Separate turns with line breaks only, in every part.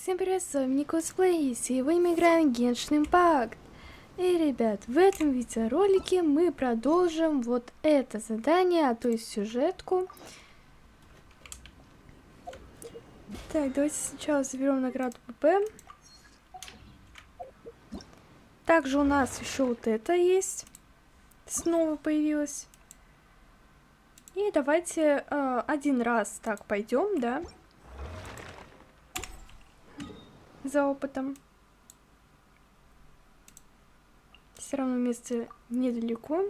Всем привет, с вами LETSPLAY, сегодня мы играем Genshin Impact. И, ребят, в этом видеоролике мы продолжим вот это задание, то есть сюжетку. Так, давайте сначала заберем награду ПП. Также у нас еще вот это есть, снова появилось. И давайте один раз так пойдем, да, за опытом. Все равно место недалеко.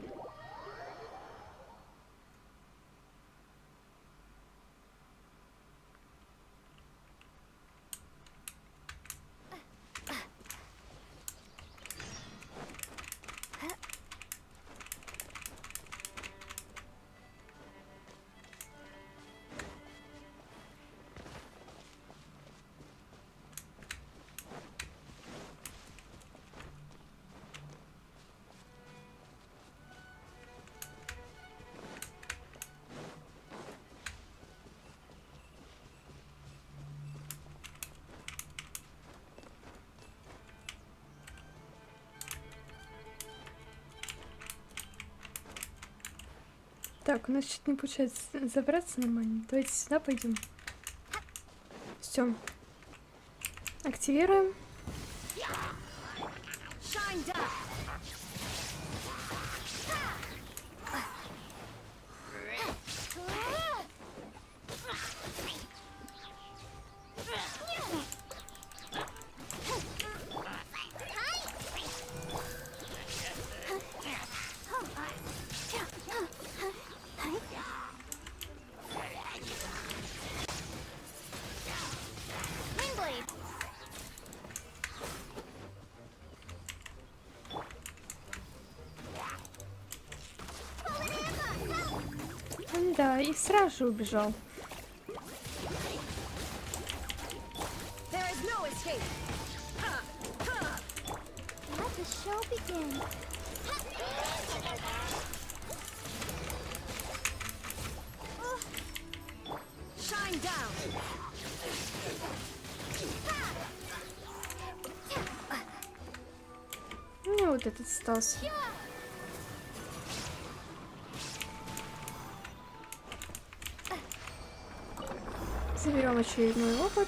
Так, у нас что-то не получается забраться нормально. Давайте сюда пойдем. Все. Активируем. Да, и сразу же убежал. Ну, вот этот остался. Заберем очередной опыт.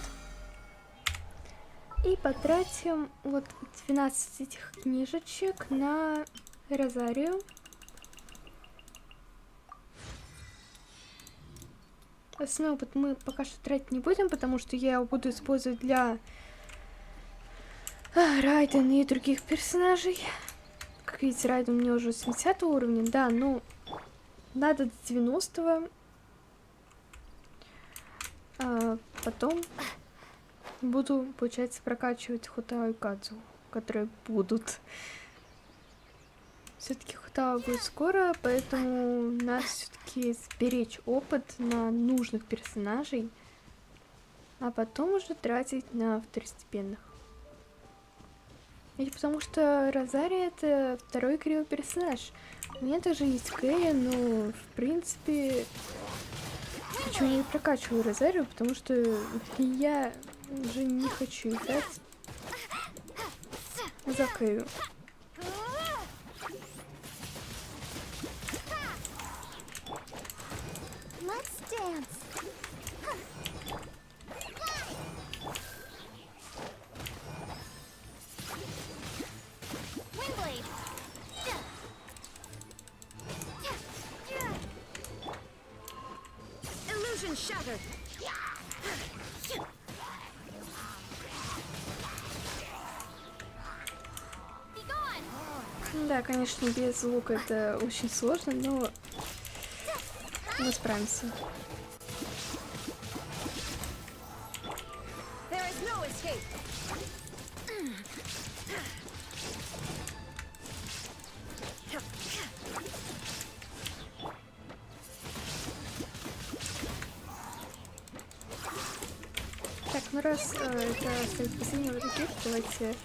И потратим вот 12 этих книжечек на Розарию. Основной опыт мы пока что тратить не будем, потому что я его буду использовать для Райдена и других персонажей. Как видите, Райден у меня уже 70 уровня. Да, ну, надо до 90-го. Потом буду, получается, прокачивать Хотао и Кадзу, которые будут. Все-таки Хотао будет скоро, поэтому надо все-таки сберечь опыт на нужных персонажей, а потом уже тратить на второстепенных. Ведь потому что Розария — это второй кривой персонаж. У меня также есть Кэрри, но в принципе... Почему я не прокачиваю Розарию? Потому что я уже не хочу играть за Кэрри. Да, конечно, без лука это очень сложно, но мы справимся. Так, ну раз это стоит последний вот таких, давайте...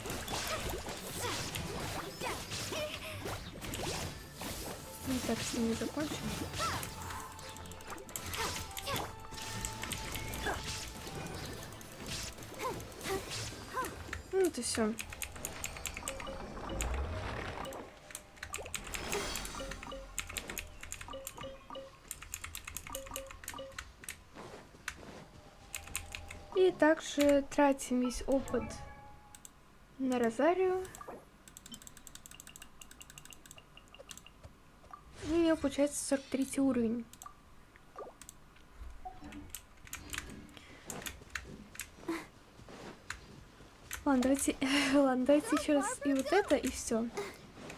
Ну так, с ними закончим. Вот и все. И также тратим весь опыт на Розарию. И у нее получается 43 уровень. Ладно, давайте еще раз и вот это, и все.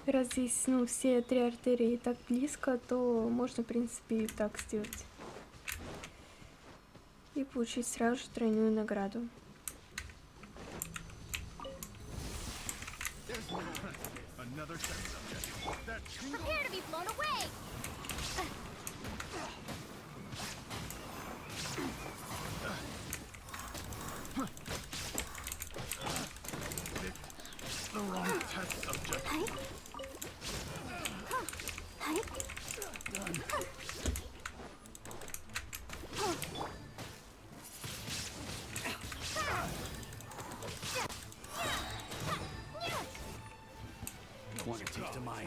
Раз здесь, ну, все 3 артерии так близко, то можно, в принципе, и так сделать. И получить сразу же тройную награду.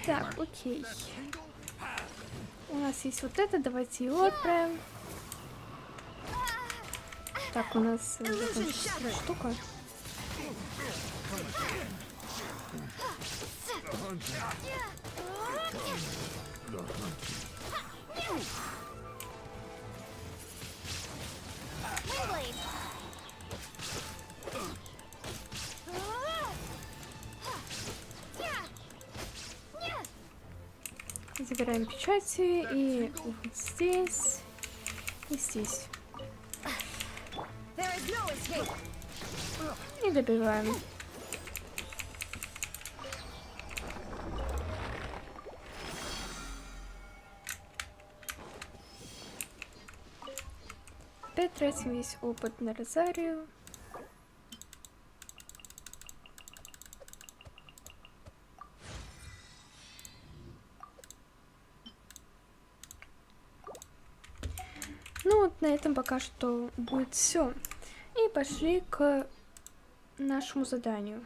Так, окей. У нас есть вот это, давайте его отправим. Так, у нас закончилась штука. Забираем печати и вот здесь, и здесь. И добиваем. Опять тратим весь опыт на Розарию. Ну вот на этом пока что будет все. И пошли к нашему заданию.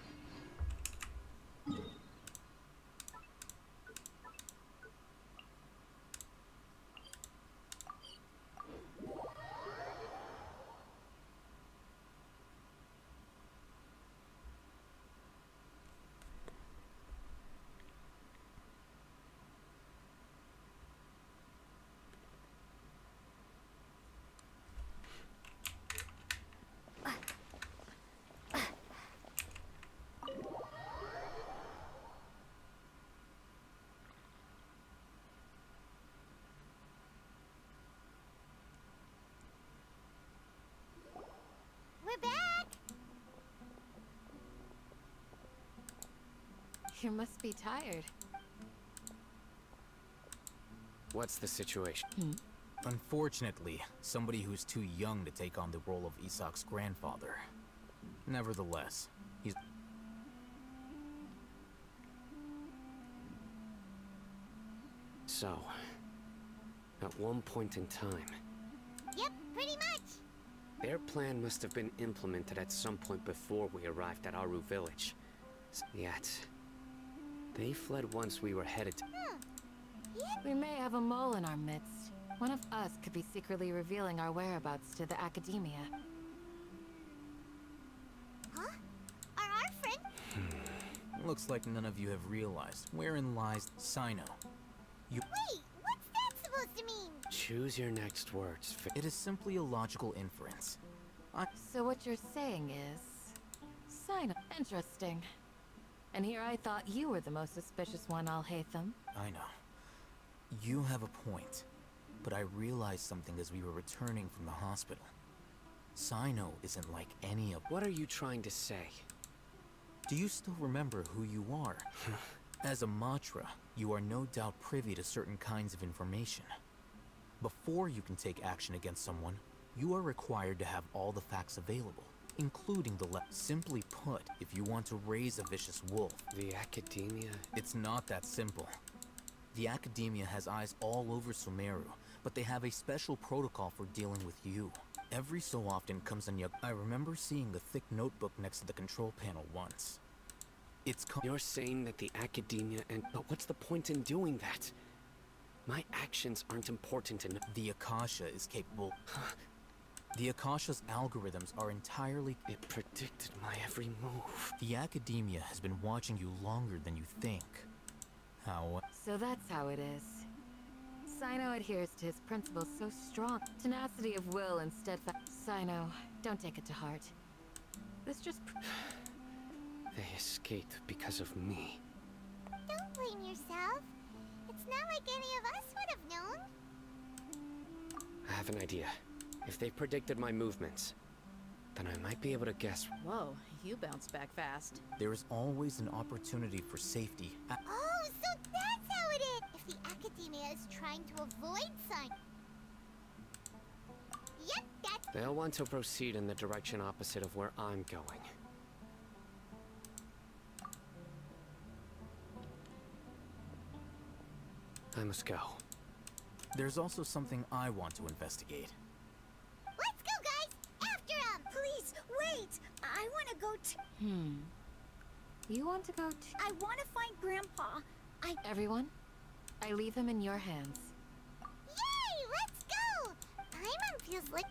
You must be tired.
What's the situation?
Unfortunately, somebody who's too young to take on the role of Isak's grandfather. Nevertheless, he's...
So, at one point in time,
Yep, pretty much.
their plan must have been implemented at some point before we arrived at Aru village. Yet, they fled once we were headed to...
We may have a mole in our midst. One of us could be secretly revealing our whereabouts to the academia.
Huh? Are our friend?
Looks like none of you have realized wherein lies Sino.
Wait, what's that supposed to mean?
Choose your next words.
It is simply a logical inference.
So what you're saying is... Sign up. Interesting. And here I thought you were the most suspicious one, Al-Haytham.
I know. You have a point. But I realized something as we were returning from the hospital. Sino isn't like any of...
What are you trying to say?
Do you still remember who you are? As a Matra, you are no doubt privy to certain kinds of information. Before you can take action against someone, you are required to have all the facts available, including the Simply put, if you want to raise a vicious wolf...
The academia?
It's not that simple. The academia has eyes all over Sumeru, but they have a special protocol for dealing with you. Every so often comes on. I remember seeing a thick notebook next to the control panel once. It's called.
You're saying that the academia and... But what's the point in doing that? My actions aren't important enough.
The Akasha is capable. The Akasha's algorithms are entirely.
It predicted my every move.
The academia has been watching you longer than you think. How?
So that's how it is. Sino adheres to his principles so strong. Tenacity of will and steadfast. Sino, don't take it to heart. This just.
They escaped because of me.
Don't blame yourself. It's not like any of us would have known.
I have an idea. If they predicted my movements, then I might be able to guess.
Whoa, you bounced back fast.
There is always an opportunity for safety.
Oh, so that's how it is! If the academia is trying to avoid sign. Yep, that's...
They'll want to proceed in the direction opposite of where I'm going. I must go.
There's also something I want to investigate.
Let's go, guys! After him! Please, wait! I want to go to...
You want to go to...
I want to find Grandpa.
Everyone? I leave him in your hands.
Yay! Let's go! Paimon feels like...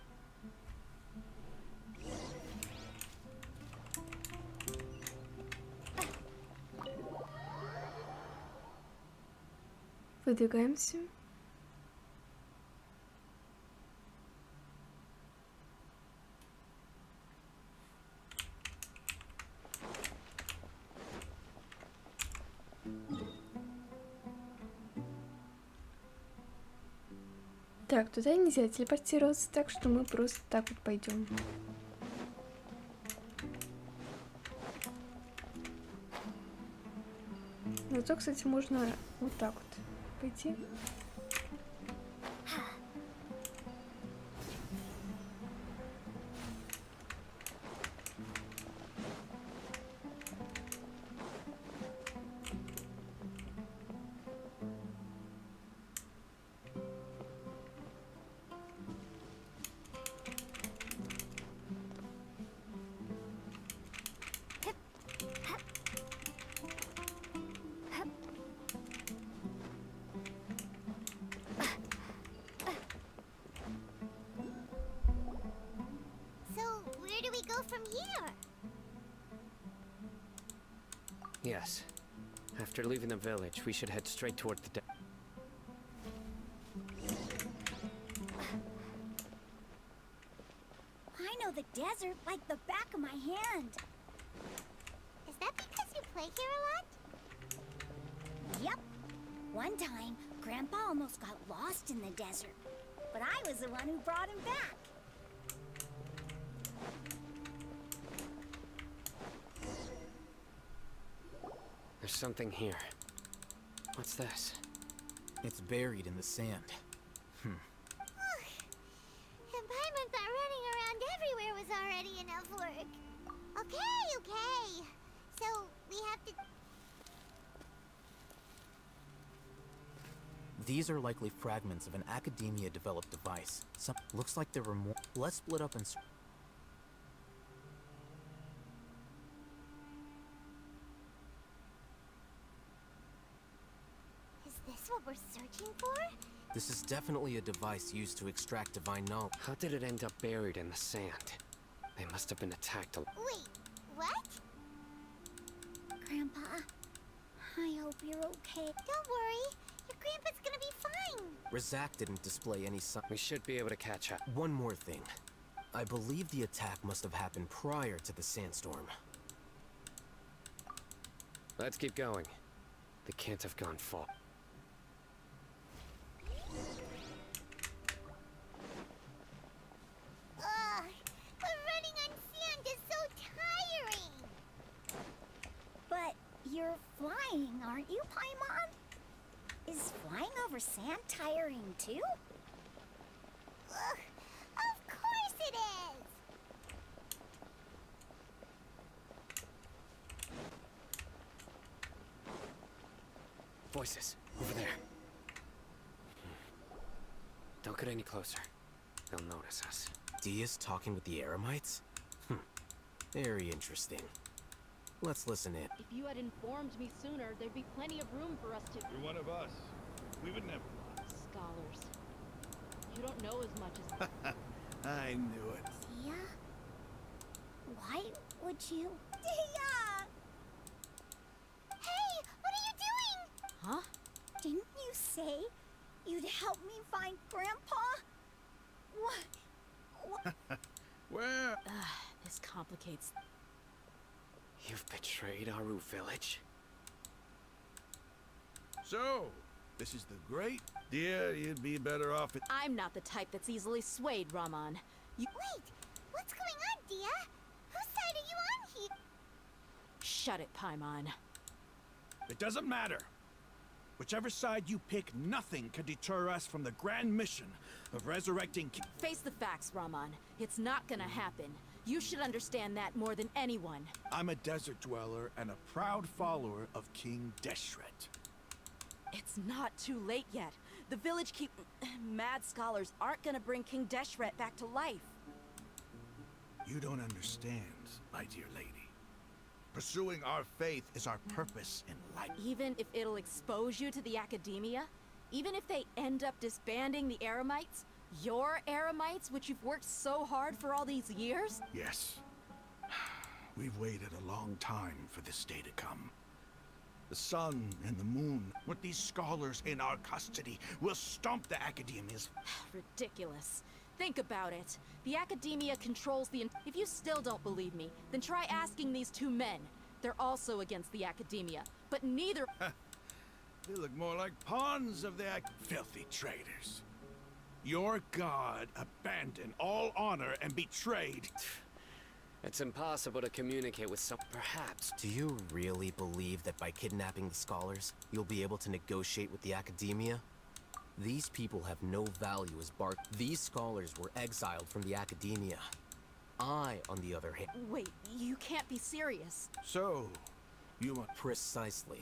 Выдвигаемся. Так, туда нельзя телепортироваться, так что мы просто так вот пойдем. Зато, кстати, можно вот так вот пойти.
So, where do we go from here?
Yes. After leaving the village, we should head straight toward the...
I know the desert like the back of my hand. Is that because you play here a lot? Yep. One time, Grandpa almost got lost in the desert. But I was the one who brought him back.
There's something here. What's this?
It's buried in the sand.
And Paimon thought running around everywhere was already enough work. Okay. So, we have to...
These are likely fragments of an academia-developed device. Looks like there were more. Let's split up and...
Is this what we're searching for?
This is definitely a device used to extract divine knowledge. How did it end up buried in the sand? They must have been attacked a...
Wait, what? Grandpa, I hope you're okay. Don't worry, your grandpa's gonna be fine.
Rizak didn't display any sign. We should be able to catch up.
One more thing. I believe the attack must have happened prior to the sandstorm.
Let's keep going. They can't have gone far.
Ugh, but running on sand is so tiring. But you're flying, aren't you, Paimon? Is flying over sand tiring too? Ugh, of course it is!
Voices, over there. Don't get any closer. They'll notice us.
Dia's talking with the Eremites? Very interesting. Let's listen in.
If you had informed me sooner, there'd be plenty of room for us to...
You're one of us. We would never.
Scholars. You don't know as much as...
I knew it.
Dia? Why would you... Dia! Hey, what are you doing?
Huh?
Didn't you say you'd help me find Grandpa? What?
Where?
This complicates...
You've betrayed Aru Village?
So, this is the great Dia. You'd be better off at...
I'm not the type that's easily swayed, Raman. You...
Wait, what's going on, Dia? Whose side are you on here?
Shut it, Paimon.
It doesn't matter. Whichever side you pick, nothing can deter us from the grand mission of resurrecting...
Face the facts, Raman. It's not gonna happen. You should understand that more than anyone.
I'm a desert dweller and a proud follower of King Deshret.
It's not too late yet. The village keep... Mad scholars aren't gonna bring King Deshret back to life.
You don't understand, my dear lady. Pursuing our faith is our purpose in life.
Even if it'll expose you to the academia? Even if they end up disbanding the Eremites? Your Eremites, which you've worked so hard for all these years?
Yes. We've waited a long time for this day to come. The sun and the moon, with these scholars in our custody, will stomp the academias.
Ridiculous. Think about it. The academia controls the... If you still don't believe me, then try asking these two men. They're also against the academia, but neither...
They look more like pawns of the filthy traitors. Your god abandoned all honor and betrayed.
It's impossible to communicate with some... Perhaps.
Do you really believe that by kidnapping the scholars, you'll be able to negotiate with the academia? These people have no value as Bart. These scholars were exiled from the academia. I, on the other hand...
Wait, you can't be serious.
So, you want...
Precisely.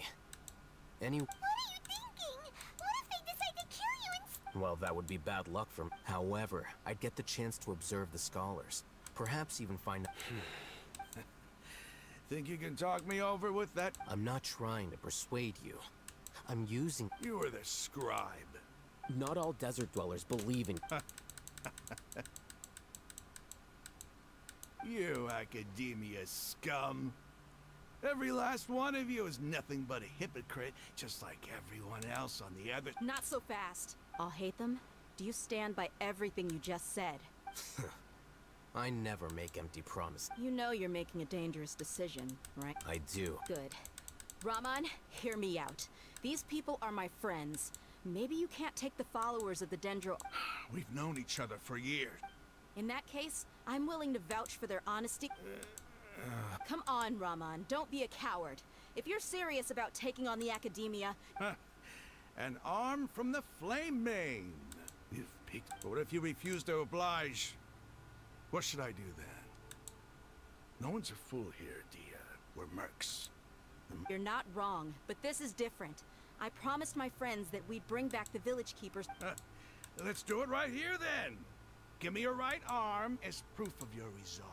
What are you thinking? What if they decide to kill you and...
Well, that would be bad luck for me. However, I'd get the chance to observe the scholars. Perhaps even find...
Think you can talk me over with that?
I'm not trying to persuade you. I'm using...
You were the scribe.
Not all desert dwellers believe in...
You academia scum. Every last one of you is nothing but a hypocrite, just like everyone else on the other...
Not so fast. I'll hate them. Do you stand by everything you just said?
I never make empty promises.
You know you're making a dangerous decision, right?
I do.
Good. Raman, hear me out. These people are my friends. Maybe you can't take the followers of the Dendro...
We've known each other for years.
In that case, I'm willing to vouch for their honesty. Come on, Raman, don't be a coward. If you're serious about taking on the academia...
An arm from the flame main. You've picked... But what if you refuse to oblige? What should I do then? No one's a fool here, Dia. We're mercs.
You're not wrong, but this is different. I promised my friends that we'd bring back the village keepers.
Let's do it right here then. Give me your right arm as proof of your resolve.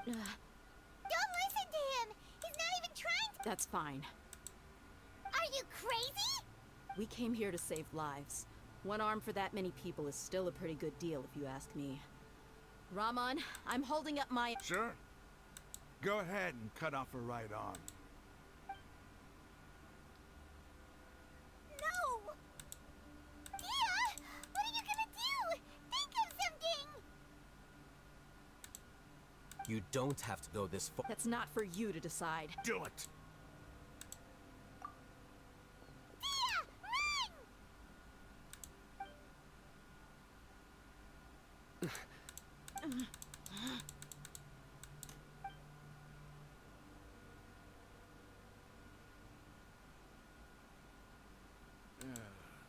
Don't listen to him! He's not even trying to...
That's fine.
Are you crazy?
We came here to save lives. One arm for that many people is still a pretty good deal, if you ask me. Raman, I'm holding up my...
Sure. Go ahead and cut off her right arm.
No! Dia! What are you gonna do? Think of something!
You don't have to go this far.
That's not for you to decide.
Do it!
Dia! Run!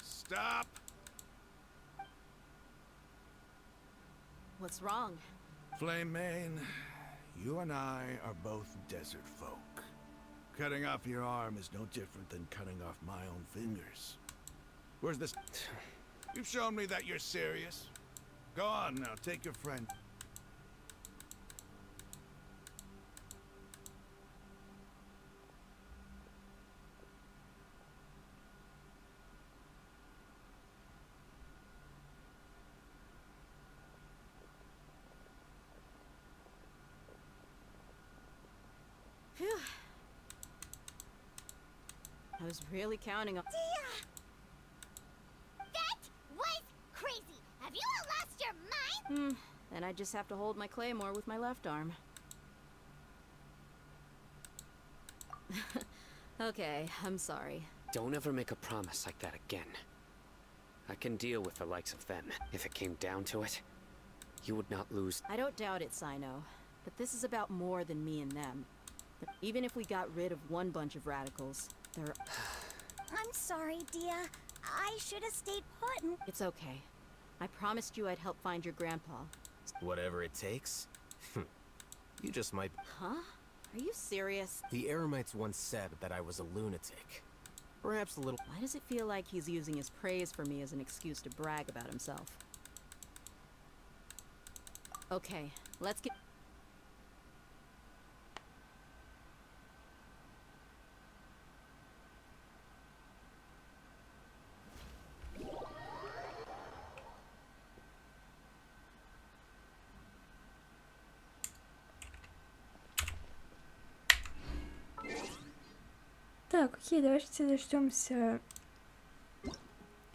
Stop!
What's wrong?
Flame Mane, you and I are both desert folk. Cutting off your arm is no different than cutting off my own fingers. Where's this? You've shown me that you're serious. Go on now, take your friend.
Phew. I was really counting on.
That was crazy. Have you all lost your mind?
Then I just have to hold my claymore with my left arm. Okay, I'm sorry.
Don't ever make a promise like that again. I can deal with the likes of them. If it came down to it, you would not lose.
I don't doubt it, Sino. But this is about more than me and them. Even if we got rid of one bunch of radicals, there.
I'm sorry, Dia. I should have stayed put and...
It's okay. I promised you I'd help find your grandpa.
Whatever it takes? You just might...
Huh? Are you serious?
The Eremites once said that I was a lunatic. Perhaps a little...
Why does it feel like he's using his praise for me as an excuse to brag about himself? Okay, let's get...
Так, окей, давайте дождемся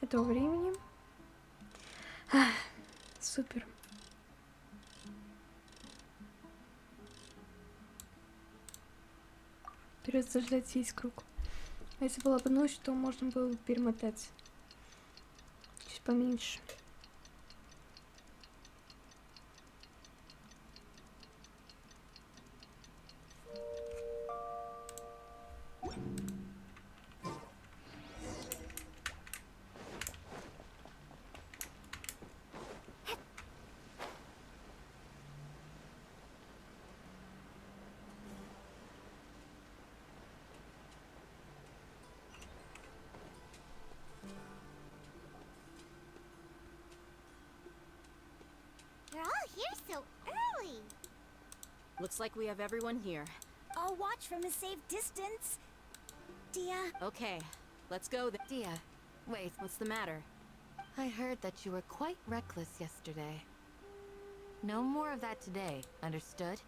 этого времени. Супер. Придется ждать весь круг. А если была бы ночь, то можно было бы перемотать. Чуть поменьше.
You're all here so early.
Looks like we have everyone here.
I'll watch from a safe distance. Dia,
Okay, let's go then.
Dia, wait.
What's the matter?
I heard that you were quite reckless yesterday. No more of that today, understood?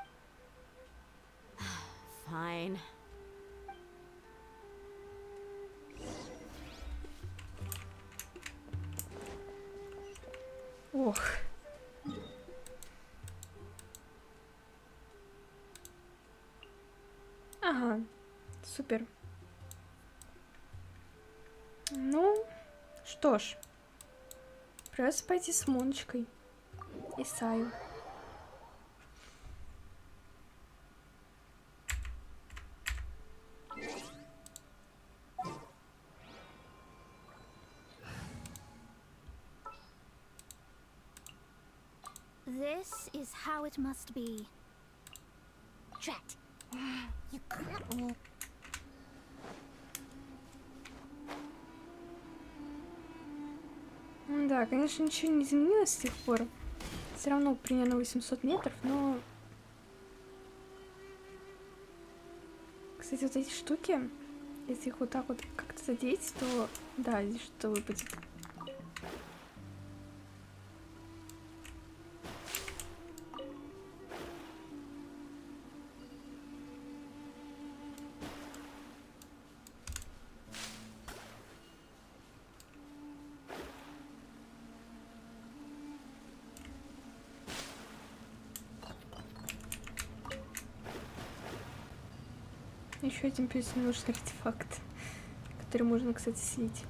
Fine.
Ох. Ага, супер. Ну, что ж. Придется пойти с Моночкой и Саю.
this is how it must be. Drat. You caught me.
Да, конечно, ничего не изменилось с тех пор. Все равно примерно 800 метров, но... Кстати, вот эти штуки, если их вот так вот как-то задеть, то... Да, здесь что выпадет. Еще один плюс минус артефакт, который можно, кстати, слить.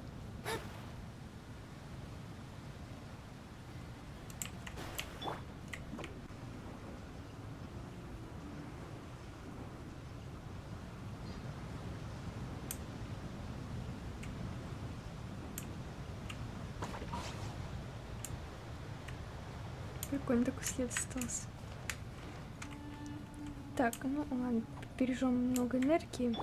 Прикольно такой след остался. Так, ну ладно, бережем много энергии.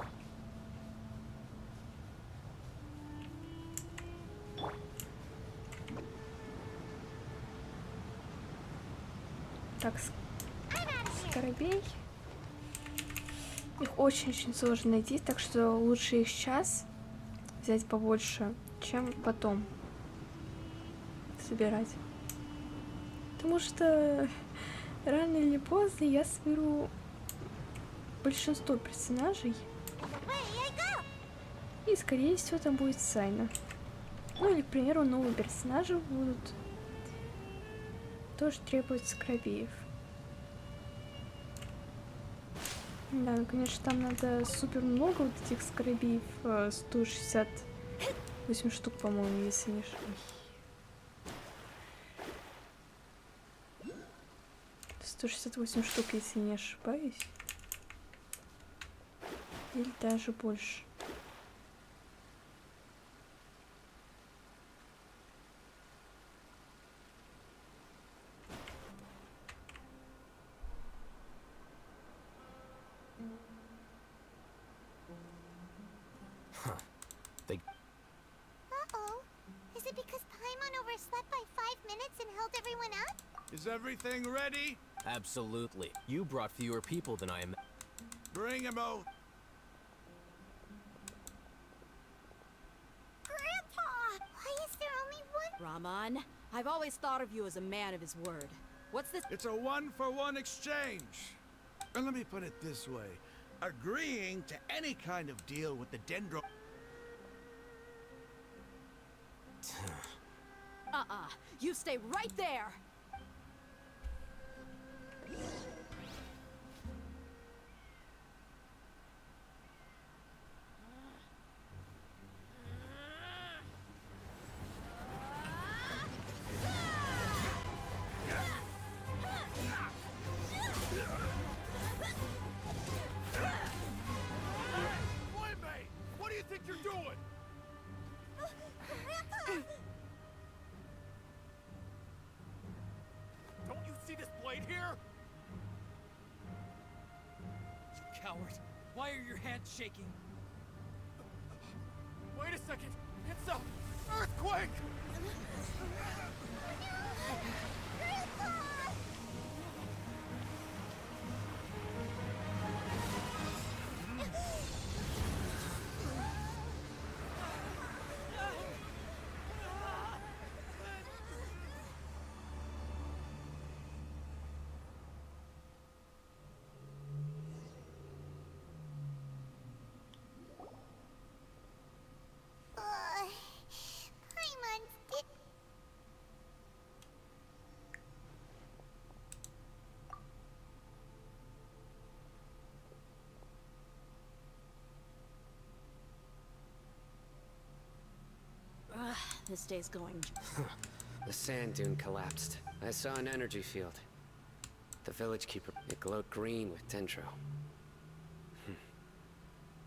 Так, скоробей. Их очень-очень сложно найти, так что лучше их сейчас взять побольше, чем потом собирать. Потому что рано или поздно я соберу большинство персонажей. И, скорее всего, там будет Сайна. Ну или, к примеру, новые персонажи будут. Тоже требуют скоробеев. Да, ну, конечно, там надо супер много вот этих скоробеев. 168 штук, по-моему, если не ошибаюсь. 168 штук, если не ошибаюсь. Или даже больше.
Uh-oh. Is it because Paimon overslept by 5 minutes and held everyone up?
Is everything ready?
Absolutely. You brought fewer people than I am.
Bring him out.
Grandpa! Why is there only one?
Raman, I've always thought of you as a man of his word. What's this?
It's a 1-for-1 exchange. And let me put it this way. Agreeing to any kind of deal with the Dendro...
You stay right there!
What do you think you're doing? Don't you see this blade here?
You coward! Why are your hands shaking?
Wait a second! It's a earthquake!
Paimon did...
This day's going.
The sand dune collapsed. I saw an energy field. The village keeper, it glowed green with dendro.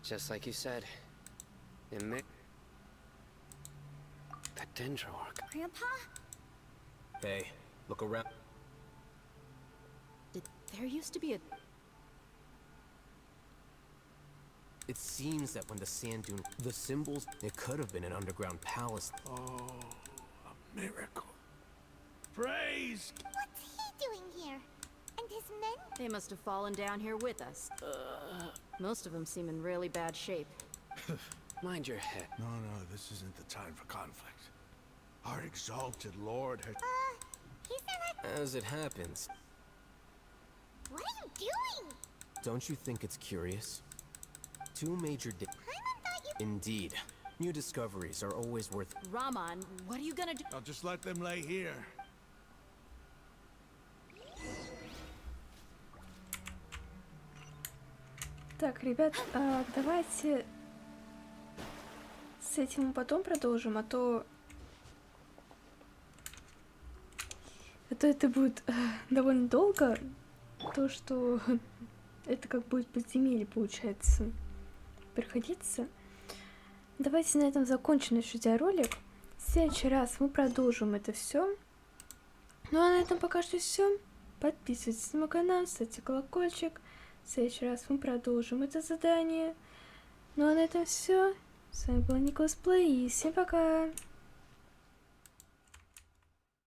Just like you said. It may... The dendro arc.
Grandpa?
Hey, look around.
There used to be a...
It seems that when the sand dune... The symbols... It could have been an underground palace.
Oh, a miracle. Praise!
What's he doing here? And his men?
They must have fallen down here with us. Most of them seem in really bad shape.
Mind your head.
No, this isn't the time for conflict. Our exalted lord has...
He's not...
As it happens,
What are you doing?
don't you think it's curious? Two major
Paimon thought you...
Indeed. New discoveries are always worth...
Raman, what are you gonna do?
I'll just let them lay here.
Так, ребят, давайте с этим мы потом продолжим, а то это будет довольно долго, то что это как будет подземелье, получается, проходиться. Давайте на этом закончим наш видеоролик. В следующий раз мы продолжим это все. Ну а на этом пока что все. Подписывайтесь на мой канал, ставьте колокольчик. В следующий раз мы продолжим это задание. Ну а на этом все. С вами был LETSPLAY и всем пока!